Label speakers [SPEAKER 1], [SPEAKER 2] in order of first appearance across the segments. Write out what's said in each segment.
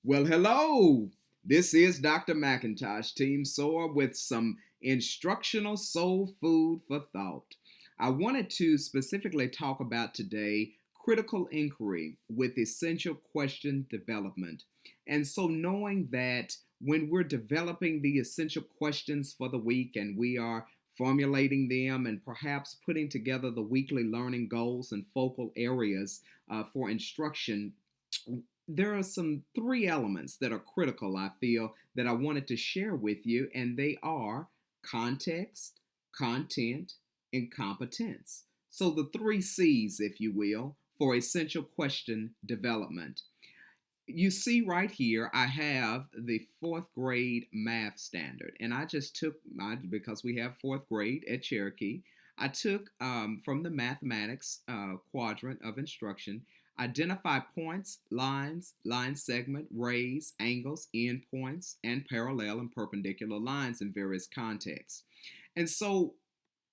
[SPEAKER 1] Well, hello. This is Dr. McIntosh, Team SOAR, with some instructional soul food for thought. I wanted to specifically talk about today critical inquiry with essential question development. And so, knowing that when we're developing the essential questions for the week and we are formulating them and perhaps putting together the weekly learning goals and focal areas for instruction, there are some three elements that are critical, I feel, that I wanted to share with you, and they are context, content, and competence. So, the three C's, if you will, for essential question development. You see right here, I have the fourth grade math standard, and I just took my, because we have fourth grade at Cherokee, I took from the mathematics quadrant of instruction, identify points, lines, line segment, rays, angles, endpoints, and parallel and perpendicular lines in various contexts. And so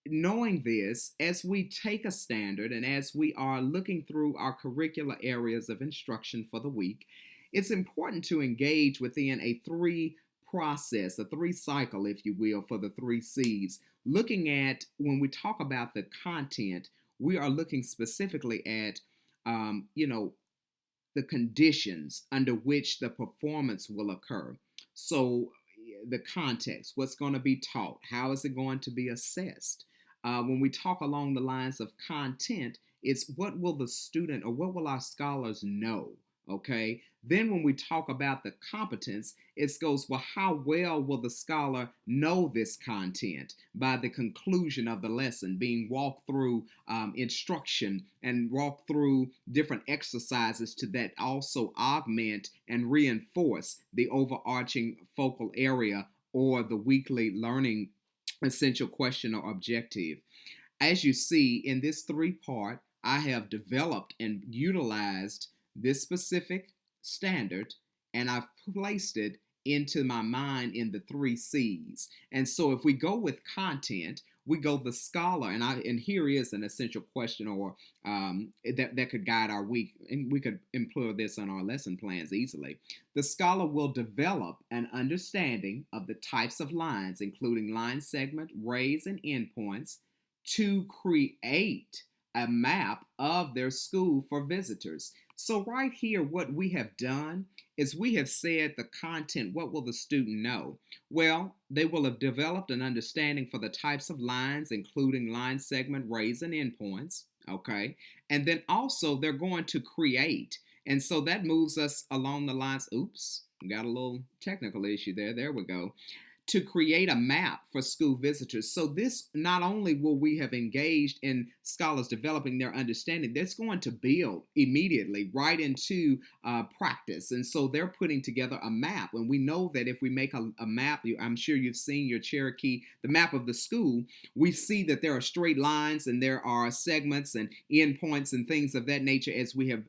[SPEAKER 1] knowing this, as we take a standard and as we are looking through our curricular areas of instruction for the week, it's important to engage within a a three cycle, if you will, for the three C's. Looking at when we talk about the content, we are looking specifically at, um, you know, the conditions under which the performance will occur. So, the context, what's going to be taught, how is it going to be assessed? When we talk along the lines of content, it's what will the student or what will our scholars know? Okay. Then when we talk about the competence, it goes, well, how well will the scholar know this content by the conclusion of the lesson, being walked through instruction and walk through different exercises to that also augment and reinforce the overarching focal area or the weekly learning essential question or objective. As you see in this three part, I have developed and utilized this specific standard and I've placed it into my mind in the three C's. And so if we go with content, we go the scholar, and here is an essential question or that could guide our week, and we could employ this on our lesson plans easily. The scholar will develop an understanding of the types of lines, including line segment, rays, and endpoints, to create a map of their school for visitors. So, right here, what we have done is we have said the content, what will the student know? Well, they will have developed an understanding for the types of lines, including line segment, rays, and endpoints. Okay. And then also they're going to create. And so that moves us along the lines. Oops, got a little technical issue there. There we go, to create a map for school visitors. So this, not only will we have engaged in scholars developing their understanding, that's going to build immediately right into practice. And so they're putting together a map. And we know that if we make a map, I'm sure you've seen your Cherokee, the map of the school, we see that there are straight lines and there are segments and endpoints and things of that nature as we have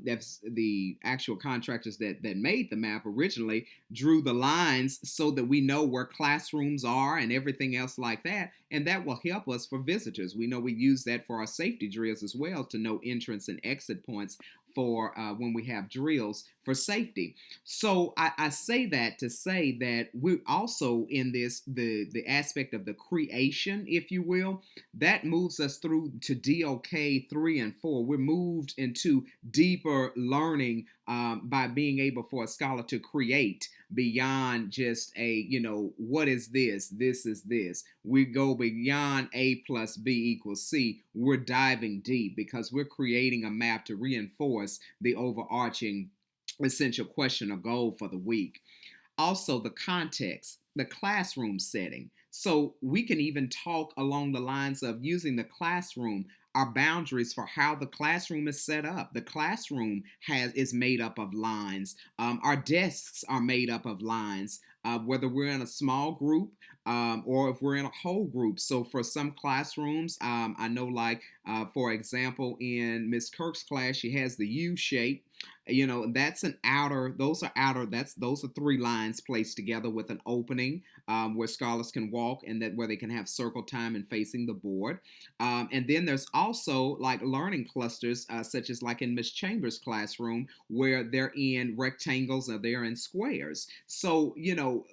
[SPEAKER 1] that's the actual contractors that made the map originally drew the lines so that we know where classrooms are and everything else like that. And that will help us for visitors. We know we use that for our safety drills as well to know entrance and exit points for when we have drills for safety. So I say that to say that we're also in this the aspect of the creation, if you will, that moves us through to DOK 3 and 4. We're moved into deeper learning by being able for a scholar to create beyond just what is this? This is this. We go beyond A plus B equals C. We're diving deep because we're creating a map to reinforce the overarching essential question or goal for the week. Also, the context, the classroom setting. So we can even talk along the lines of using the classroom, our boundaries for how the classroom is set up. The classroom is made up of lines. Our desks are made up of lines. Whether we're in a small group or if we're in a whole group. So for some classrooms, I know, like for example, in Miss Kirk's class, she has the U shape. That's an outer, those are outer, those are three lines placed together with an opening where scholars can walk, and that where they can have circle time and facing the board. And then there's also like learning clusters, such as like in Miss Chambers' classroom, where they're in rectangles or they're in squares. So,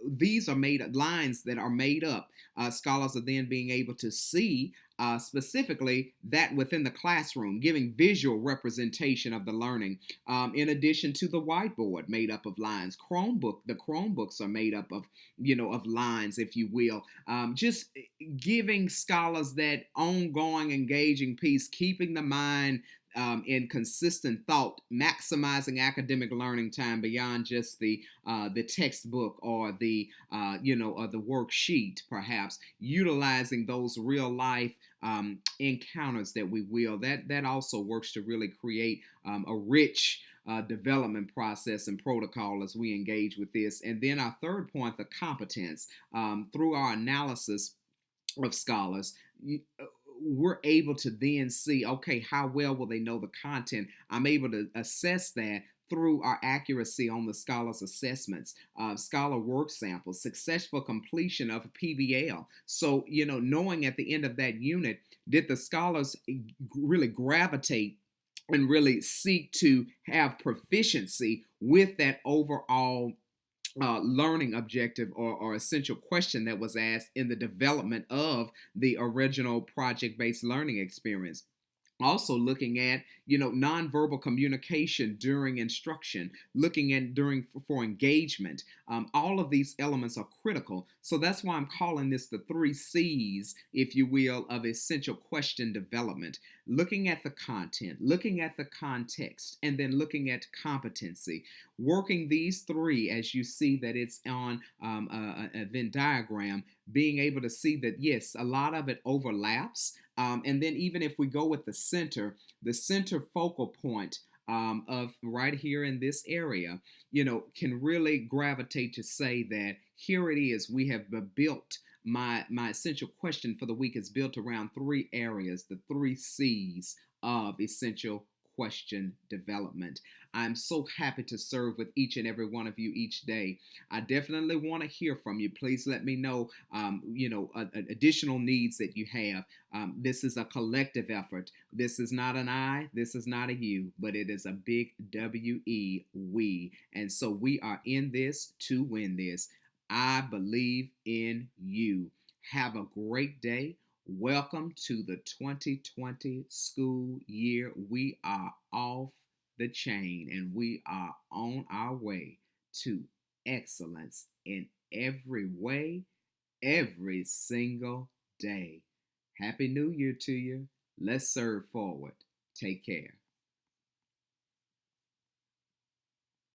[SPEAKER 1] these are made lines that are made up. Scholars are then being able to see specifically that within the classroom, giving visual representation of the learning. In addition to the whiteboard made up of lines, the Chromebooks are made up of, of lines, if you will. Just giving scholars that ongoing, engaging piece, keeping the mind in consistent thought, maximizing academic learning time beyond just the textbook or or the worksheet, perhaps utilizing those real life encounters that we will. That also works to really create a rich development process and protocol as we engage with this. And then our third point, the competence, through our analysis of scholars, we're able to then see, okay, how well will they know the content? I'm able to assess that through our accuracy on the scholars' assessments, scholar work samples, successful completion of a PBL. So, knowing at the end of that unit, did the scholars really gravitate and really seek to have proficiency with that overall learning objective or essential question that was asked in the development of the original project-based learning experience. Also looking at nonverbal communication during instruction, looking at during for engagement. All of these elements are critical, so that's why I'm calling this the 3 C's, if you will, of essential question development. Looking at the content, looking at the context, and then looking at competency. Working these three, as you see that it's on a Venn diagram, being able to see that yes, a lot of it overlaps. And then even if we go with the center focal point of right here in this area, can really gravitate to say that here it is. We have built my essential question for the week is built around 3 areas, the 3 C's of essential question development. I'm so happy to serve with each and every one of you each day. I definitely want to hear from you. Please let me know, additional needs that you have. This is a collective effort. This is not an I, this is not a you, but it is a big W-E, we. And so we are in this to win this. I believe in you. Have a great day. Welcome to the 2020 school year. We are off the chain and we are on our way to excellence in every way, every single day. Happy New Year to you. Let's serve forward. Take care.